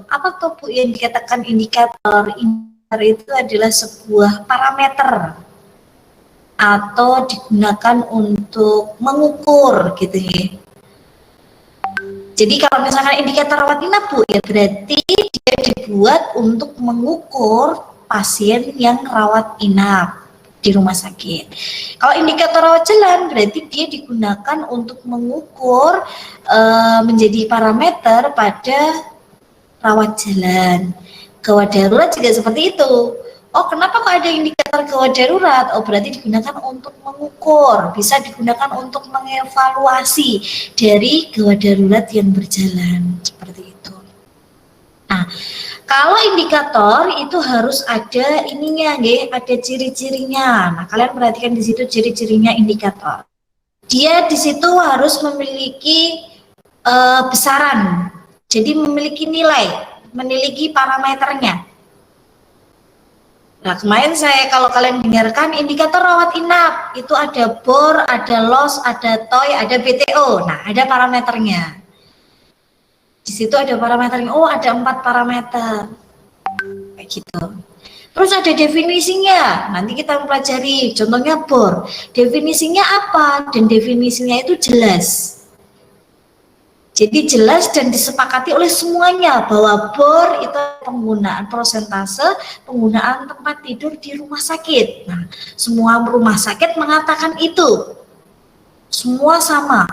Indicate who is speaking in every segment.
Speaker 1: Apa tuh Bu yang dikatakan indikator? Indikator itu adalah sebuah parameter atau digunakan untuk mengukur gitu ya. Jadi kalau misalkan indikator rawat inap Bu, ya berarti dia dibuat untuk mengukur pasien yang rawat inap di rumah sakit. Kalau indikator rawat jalan berarti dia digunakan untuk mengukur menjadi parameter pada rawat jalan. Gawat darurat juga seperti itu. Oh, kenapa kok ada indikator gawat darurat? Oh, berarti digunakan untuk mengukur, bisa digunakan untuk mengevaluasi dari gawat darurat yang berjalan, seperti itu. Nah, kalau indikator itu harus ada ininya, nggih, ada ciri-cirinya. Nah, kalian perhatikan di situ ciri-cirinya indikator. Dia di situ harus memiliki besaran, jadi memiliki nilai, memiliki parameternya. Nah, kemarin kalau kalian dengarkan indikator rawat inap itu ada BOR, ada LOS, ada TOI, ada BTO. Nah, ada parameternya. Di situ ada parameternya. Oh, ada 4 parameter. Kayak gitu. Terus ada definisinya. Nanti kita mempelajari. Contohnya BOR. Definisinya apa? Dan definisinya itu jelas. Jadi jelas dan disepakati oleh semuanya bahwa BOR itu penggunaan prosentase penggunaan tempat tidur di rumah sakit. Nah, semua rumah sakit mengatakan itu. Semua sama.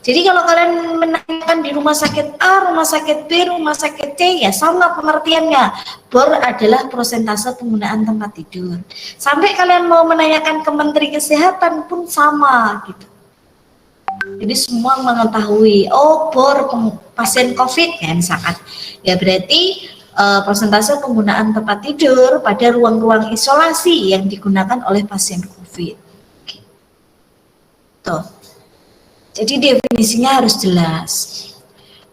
Speaker 1: Jadi kalau kalian menanyakan di rumah sakit A, rumah sakit B, rumah sakit C, ya sama pengertiannya. BOR adalah prosentase penggunaan tempat tidur. Sampai kalian mau menanyakan ke Menteri Kesehatan pun sama gitu. Jadi semua mengetahui, oh BOR pasien COVID ya misalkan, ya berarti persentase penggunaan tempat tidur pada ruang-ruang isolasi yang digunakan oleh pasien COVID. Tuh. Jadi definisinya harus jelas.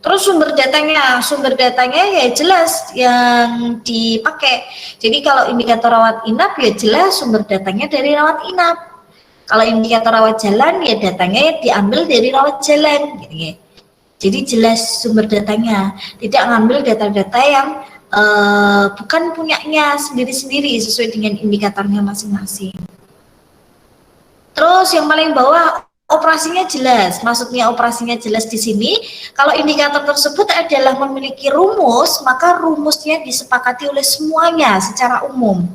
Speaker 1: Terus sumber datanya ya jelas yang dipakai. Jadi kalau indikator rawat inap ya jelas sumber datanya dari rawat inap. Kalau indikator rawat jalan ya datanya diambil dari rawat jalan gitu ya. Jadi jelas sumber datanya, tidak ngambil data-data yang bukan punyanya sendiri-sendiri sesuai dengan indikatornya masing-masing. Terus yang paling bawah operasinya jelas. Maksudnya operasinya jelas di sini kalau indikator tersebut adalah memiliki rumus, maka rumusnya disepakati oleh semuanya secara umum.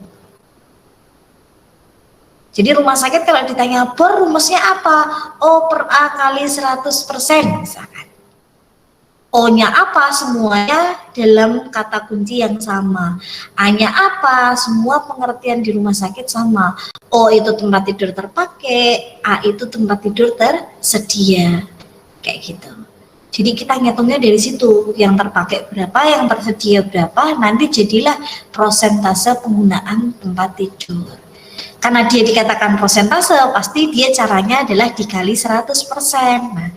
Speaker 1: Jadi rumah sakit kalau ditanya BOR rumusnya apa? O per A kali 100% misalkan. O-nya apa? Semuanya dalam kata kunci yang sama. A-nya apa? Semua pengertian di rumah sakit sama. O itu tempat tidur terpakai, A itu tempat tidur tersedia. Kayak gitu. Jadi kita ngitungnya dari situ, yang terpakai berapa, yang tersedia berapa, nanti jadilah prosentase penggunaan tempat tidur. Karena dia dikatakan prosentase, pasti dia caranya adalah dikali 100%. Nah,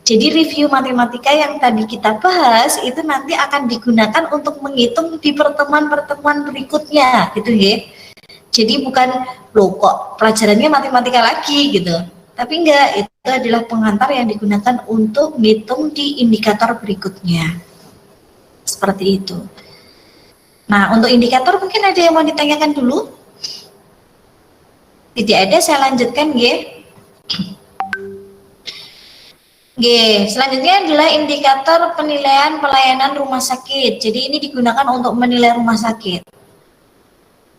Speaker 1: jadi review matematika yang tadi kita bahas itu nanti akan digunakan untuk menghitung di pertemuan-pertemuan berikutnya, gitu ya. Jadi bukan loh kok pelajarannya matematika lagi gitu. Tapi enggak, itu adalah pengantar yang digunakan untuk menghitung di indikator berikutnya. Seperti itu. Nah, untuk indikator mungkin ada yang mau ditanyakan dulu? Tidak ada, saya lanjutkan ya. Selanjutnya adalah indikator penilaian pelayanan rumah sakit. Jadi ini digunakan untuk menilai rumah sakit.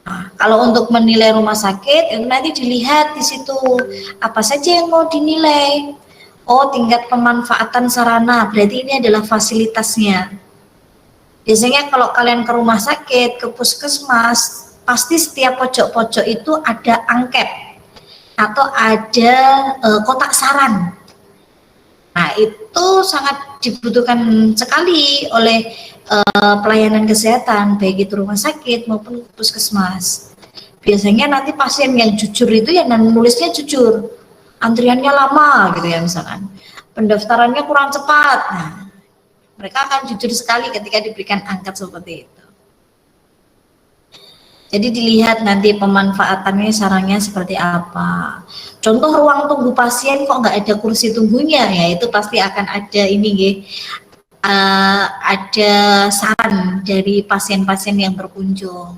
Speaker 1: Nah, kalau untuk menilai rumah sakit itu nanti dilihat di situ apa saja yang mau dinilai. Oh, tingkat pemanfaatan sarana, berarti ini adalah fasilitasnya. Biasanya kalau kalian ke rumah sakit, ke puskesmas, pasti setiap pojok-pojok itu ada angket atau ada kotak saran. Nah, itu sangat dibutuhkan sekali oleh pelayanan kesehatan, baik itu rumah sakit maupun puskesmas. Biasanya nanti pasien yang jujur itu yang nulisnya jujur, antriannya lama gitu ya misalkan, pendaftarannya kurang cepat. Nah, mereka akan jujur sekali ketika diberikan angket seperti itu. Jadi dilihat nanti pemanfaatannya, sarannya seperti apa. Contoh ruang tunggu pasien kok nggak ada kursi tunggunya, ya itu pasti akan ada ini, ada saran dari pasien-pasien yang berkunjung.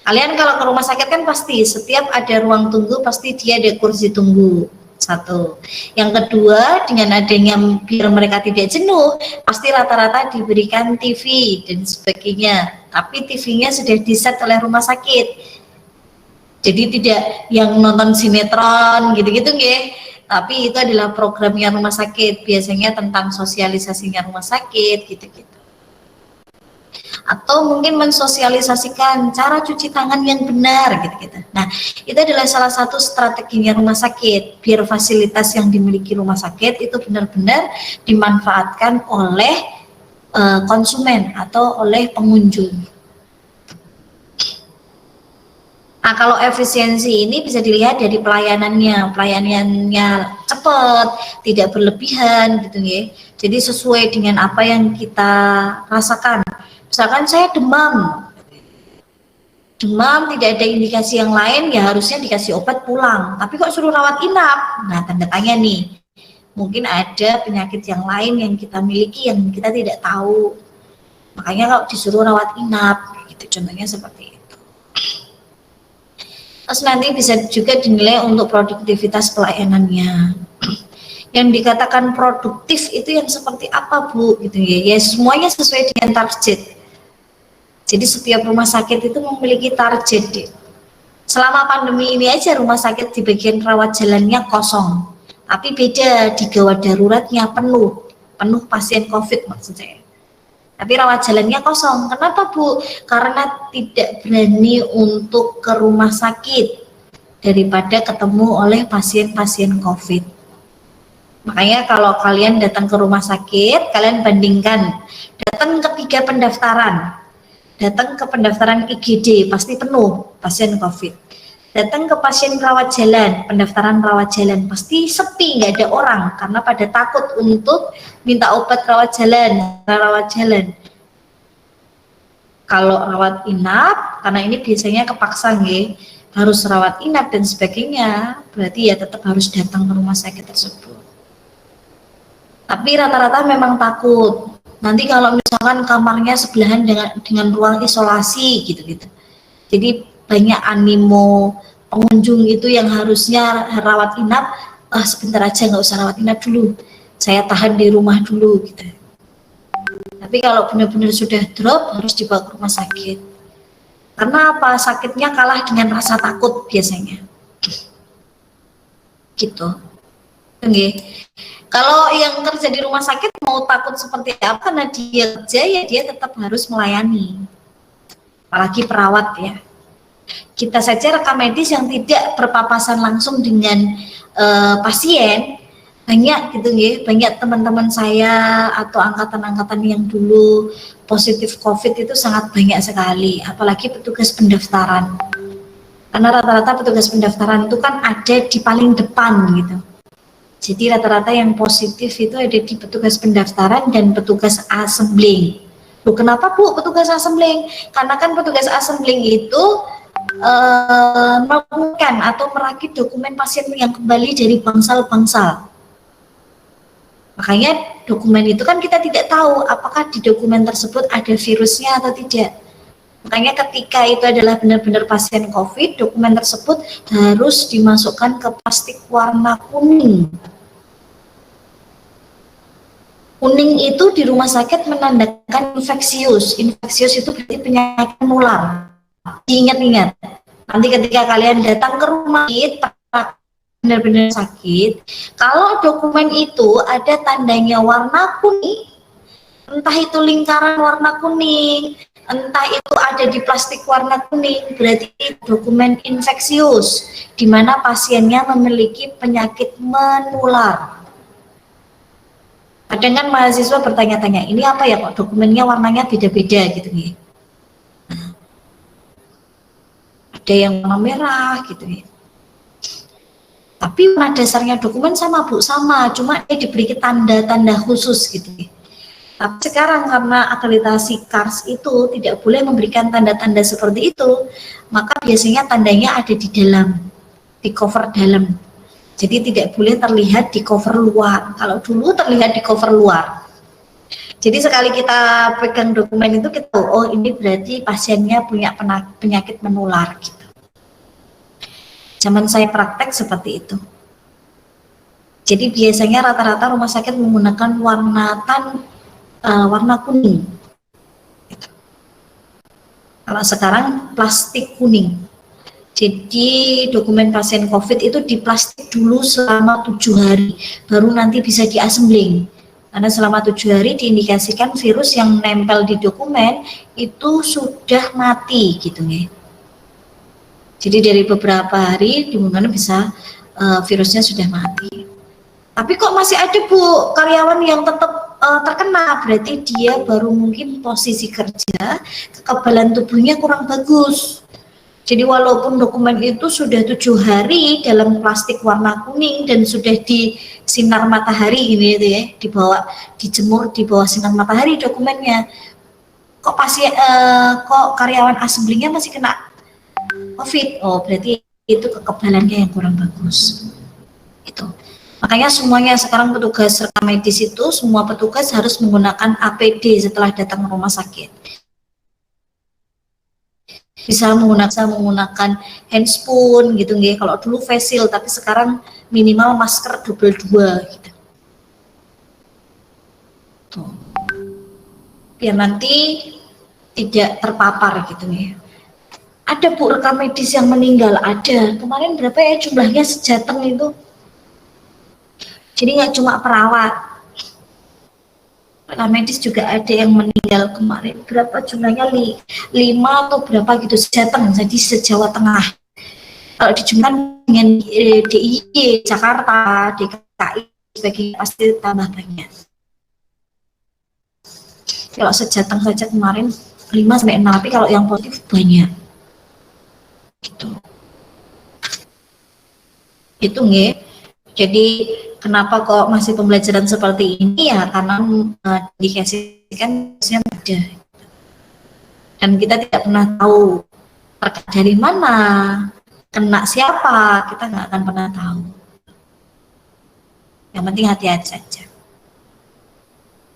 Speaker 1: Kalian kalau ke rumah sakit kan pasti setiap ada ruang tunggu pasti dia ada kursi tunggu. Satu. Yang kedua, dengan adanya biar mereka tidak jenuh, pasti rata-rata diberikan TV dan sebagainya. Tapi TV-nya sudah diset oleh rumah sakit. Jadi tidak yang nonton sinetron gitu-gitu nggih. Tapi itu adalah programnya rumah sakit, biasanya tentang sosialisasinya rumah sakit gitu-gitu. Atau mungkin mensosialisasikan cara cuci tangan yang benar gitu-gitu. Nah, itu adalah salah satu strateginya rumah sakit biar fasilitas yang dimiliki rumah sakit itu benar-benar dimanfaatkan oleh konsumen atau oleh pengunjung. Nah, kalau efisiensi ini bisa dilihat dari pelayanannya cepat, tidak berlebihan gitu ya. Jadi sesuai dengan apa yang kita rasakan. Misalkan saya demam tidak ada indikasi yang lain, ya harusnya dikasih obat pulang. Tapi kok suruh rawat inap? Nah, tanda tanya nih. Mungkin ada penyakit yang lain yang kita miliki yang kita tidak tahu. Makanya kalau disuruh rawat inap, gitu contohnya seperti itu. Terus nanti bisa juga dinilai untuk produktivitas pelayanannya. Yang dikatakan produktif itu yang seperti apa, Bu? Gitu ya. Ya semuanya sesuai dengan target. Jadi setiap rumah sakit itu memiliki target. Selama pandemi ini aja rumah sakit di bagian rawat jalannya kosong. Tapi beda di gawat daruratnya penuh pasien COVID maksud saya. Tapi rawat jalannya kosong. Kenapa, Bu? Karena tidak berani untuk ke rumah sakit daripada ketemu oleh pasien-pasien COVID. Makanya kalau kalian datang ke rumah sakit, kalian bandingkan datang ke pendaftaran IGD pasti penuh pasien COVID. Datang ke pasien pendaftaran rawat jalan pasti sepi, nggak ada orang karena pada takut untuk minta obat rawat jalan. Kalau rawat inap, karena ini biasanya kepaksa nggih, harus rawat inap dan sebagainya, berarti ya tetap harus datang ke rumah sakit tersebut. Tapi rata-rata memang takut. Nanti kalau misalkan kamarnya sebelahan dengan ruang isolasi gitu-gitu. Jadi banyak animo pengunjung itu yang harusnya rawat inap, sebentar aja nggak usah rawat inap dulu. Saya tahan di rumah dulu gitu. Tapi kalau benar-benar sudah drop harus dibawa ke rumah sakit. Karena apa? Sakitnya kalah dengan rasa takut biasanya. Gitu. Oke. Kalau yang kerja di rumah sakit mau takut seperti apa, karena dia kerja ya dia tetap harus melayani. Apalagi perawat ya. Kita saja rekam medis yang tidak berpapasan langsung dengan pasien, banyak gitu ya, banyak teman-teman saya atau angkatan-angkatan yang dulu positif COVID itu sangat banyak sekali, apalagi petugas pendaftaran. Karena rata-rata petugas pendaftaran itu kan ada di paling depan gitu. Jadi rata-rata yang positif itu ada di petugas pendaftaran dan petugas assembling. Loh, kenapa Bu petugas assembling? Karena kan petugas assembling itu melakukan atau merakit dokumen pasien yang kembali dari bangsal-bangsal. Makanya dokumen itu kan kita tidak tahu apakah di dokumen tersebut ada virusnya atau tidak. Makanya ketika itu adalah benar-benar pasien COVID, dokumen tersebut harus dimasukkan ke plastik warna kuning. Kuning itu di rumah sakit menandakan infeksius. Infeksius itu berarti penyakit menular. Ingat-ingat, nanti ketika kalian datang ke rumah sakit, benar-benar sakit, kalau dokumen itu ada tandanya warna kuning, entah itu lingkaran warna kuning, entah itu ada di plastik warna kuning, berarti dokumen infeksius, di mana pasiennya memiliki penyakit menular. Kadang kan mahasiswa bertanya-tanya, ini apa ya kok dokumennya warnanya beda-beda gitu nih. Ada yang warna merah gitu ya. Tapi warna dasarnya dokumen sama Bu, sama, cuma diberi tanda-tanda khusus gitu ya. Tapi sekarang karena akreditasi KARS itu tidak boleh memberikan tanda-tanda seperti itu, maka biasanya tandanya ada di dalam, di cover dalam. Jadi tidak boleh terlihat di cover luar. Kalau dulu terlihat di cover luar. Jadi sekali kita pegang dokumen itu kita tahu, oh ini berarti pasiennya punya penyakit menular gitu. Zaman saya praktek seperti itu. Jadi biasanya rata-rata rumah sakit menggunakan warna kuning. Gitu. Kalau sekarang plastik kuning. Jadi dokumen pasien COVID itu diplastik dulu selama 7 hari, baru nanti bisa diasembling. Karena selama 7 hari diindikasikan virus yang nempel di dokumen itu sudah mati gitu ya. Jadi dari beberapa hari dimana bisa virusnya sudah mati. Tapi kok masih ada Bu karyawan yang tetap terkena, berarti dia baru mungkin posisi kerja, kekebalan tubuhnya kurang bagus. Jadi walaupun dokumen itu sudah 7 hari dalam plastik warna kuning dan sudah di sinar matahari ini gitu ya, dibawa dijemur di bawah sinar matahari dokumennya, kok kok karyawan assemblingnya masih kena COVID. Oh berarti itu kekebalannya yang kurang bagus. Itu. Makanya semuanya sekarang petugas rekam medis itu semua petugas harus menggunakan APD setelah datang ke rumah sakit. Bisa menggunakan handspoon gitu nggih. Kalau dulu face shield, tapi sekarang minimal masker double 2 gitu. Tuh. Biar nanti tidak terpapar gitu nih. Ada Bu rekam medis yang meninggal, ada. Kemarin berapa ya jumlahnya sejateng itu? Jadi nggak cuma perawat. Rekam medis juga ada yang meninggal kemarin. Berapa jumlahnya? 5 atau berapa gitu sejateng, jadi se-Jawa Tengah. Kalau dijumlahkan dengan DIY Jakarta, DKI sebagainya pasti tambah banyak. Kalau sejateng saja kemarin 5-6, tapi kalau yang positif banyak. Gitu. Itu nggih. Jadi kenapa kok masih pembelajaran seperti ini ya karena dikasihkan ada. Dan kita tidak pernah tahu dari mana, kena siapa, kita nggak akan pernah tahu. Yang penting hati-hati saja.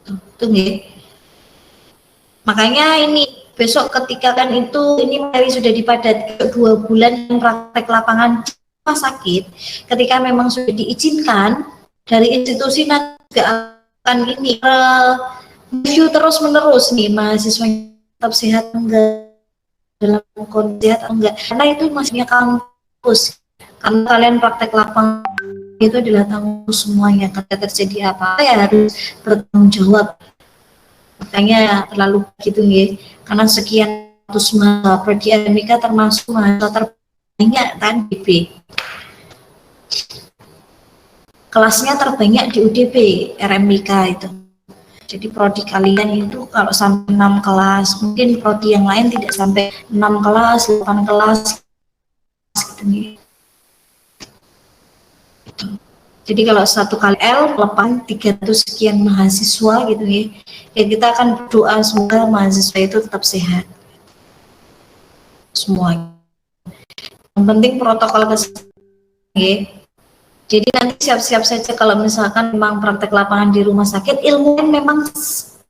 Speaker 1: Tuh nggih. Makanya ini besok ketika kan itu ini materi sudah dipadati 2 bulan praktek lapangan rumah sakit, ketika memang sudah diizinkan dari institusi nanti juga akan ini review terus menerus nih mahasiswa tetap sehat enggak, dalam kondisi sehat enggak, karena itu masihnya kampus, karena kalian praktek lapangan itu adalah tanggung semuanya, ketika terjadi apa ya harus bertanggung jawab. Makanya terlalu gitu nih, karena sekian ratus mahasiswa di Amerika termasuk mahasiswa terbanyak kan DB. Kelasnya terbanyak di UDP, RMIK itu. Jadi prodi kalian itu kalau sampai 6 kelas, mungkin prodi yang lain tidak sampai 6 kelas, 8 kelas gitu nih. Jadi kalau satu kali L lepas 300 sekian mahasiswa gitu ya kita akan berdoa semoga mahasiswa itu tetap sehat semua. Yang penting protokol kesehatan ya. Jadi nanti siap-siap saja kalau misalkan memang praktek lapangan di rumah sakit, ilmu kan memang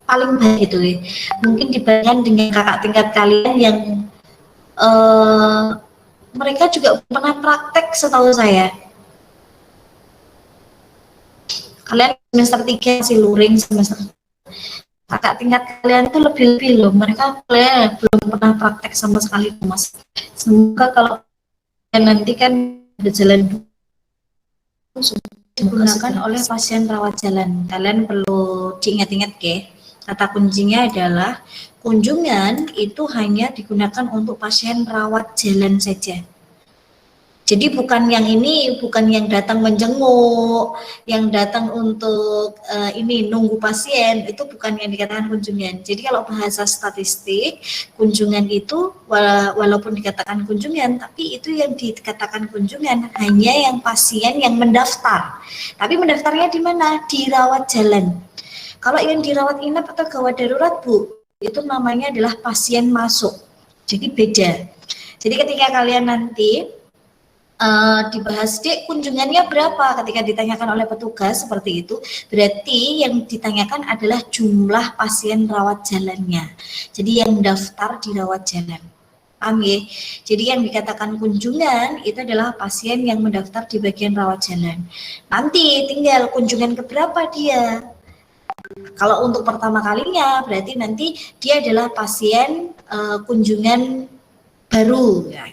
Speaker 1: paling baik gitu ya. Mungkin dibandingkan dengan kakak tingkat kalian yang mereka juga pernah praktek setahu saya. Kalian semester 3 masih luring, semester kakak tingkat kalian itu lebih-lebih loh. Mereka belum pernah praktek sama sekali Mas. Semoga kalau nanti kan ada jalan digunakan oleh pasien rawat jalan. Kalian perlu diingat-ingat ya. Kata kuncinya adalah kunjungan itu hanya digunakan untuk pasien rawat jalan saja. Jadi bukan yang ini, bukan yang datang menjenguk, yang datang untuk ini nunggu pasien, itu bukan yang dikatakan kunjungan. Jadi kalau bahasa statistik, kunjungan itu walaupun dikatakan kunjungan, tapi itu yang dikatakan kunjungan hanya yang pasien yang mendaftar. Tapi mendaftarnya di mana? Di rawat jalan. Kalau yang dirawat inap atau gawat darurat Bu, itu namanya adalah pasien masuk. Jadi beda. Jadi ketika kalian nanti dibahas, Dek, kunjungannya berapa? Ketika ditanyakan oleh petugas seperti itu, berarti yang ditanyakan adalah jumlah pasien rawat jalannya. Jadi yang daftar di rawat jalan. Paham ya? Jadi yang dikatakan kunjungan itu adalah pasien yang mendaftar di bagian rawat jalan. Nanti tinggal kunjungan keberapa dia. Kalau untuk pertama kalinya berarti nanti dia adalah pasien kunjungan baru ya.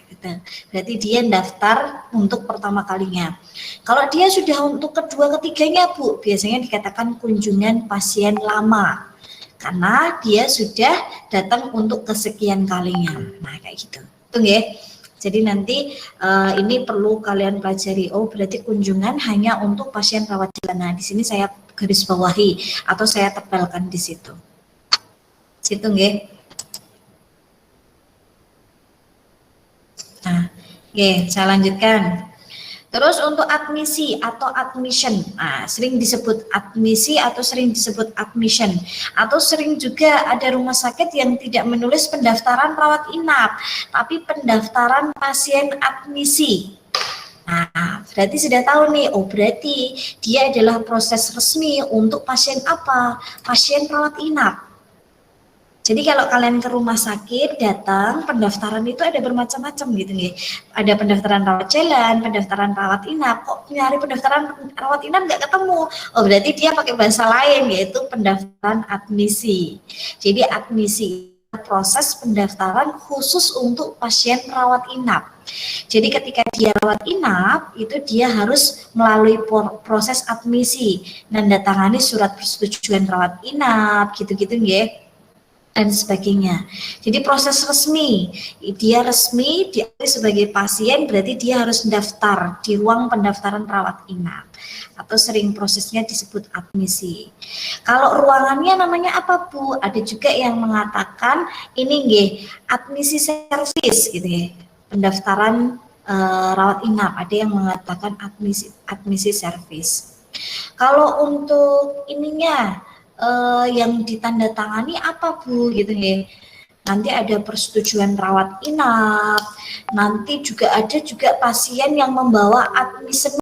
Speaker 1: Berarti dia daftar untuk pertama kalinya. Kalau dia sudah untuk kedua ketiganya, Bu, biasanya dikatakan kunjungan pasien lama karena dia sudah datang untuk kesekian kalinya. Nah, kayak gitu. Tunggu ya. Jadi nanti ini perlu kalian pelajari. Oh, berarti kunjungan hanya untuk pasien rawat jalan. Nah, di sini saya garis bawahi atau saya tebelkan di situ. Situ nggih. Nah, oke, saya lanjutkan. Terus untuk admisi atau admission, nah, sering disebut admisi atau sering disebut admission, atau sering juga ada rumah sakit yang tidak menulis pendaftaran rawat inap, tapi pendaftaran pasien admisi. Nah, berarti sudah tahu nih, oh berarti dia adalah proses resmi untuk pasien apa? Pasien rawat inap. Jadi kalau kalian ke rumah sakit datang, pendaftaran itu ada bermacam-macam gitu nih. Ada pendaftaran rawat jalan, pendaftaran rawat inap. Kok nyari pendaftaran rawat inap nggak ketemu? Oh berarti dia pakai bahasa lain, yaitu pendaftaran admisi. Jadi admisi proses pendaftaran khusus untuk pasien rawat inap. Jadi ketika dia rawat inap, itu dia harus melalui proses admisi, nandatangani surat persetujuan rawat inap, gitu-gitu ya. Dan sebagainya. Jadi proses resmi, dia resmi diakui sebagai pasien, berarti dia harus mendaftar di ruang pendaftaran rawat inap atau sering prosesnya disebut admisi. Kalau ruangannya namanya apa, Bu? Ada juga yang mengatakan ini nggih, admisi service gitu ya. Pendaftaran rawat inap, ada yang mengatakan admisi service. Kalau untuk ininya yang ditandatangani apa, Bu, gitu ya. Nanti ada persetujuan rawat inap, nanti juga ada pasien yang membawa admission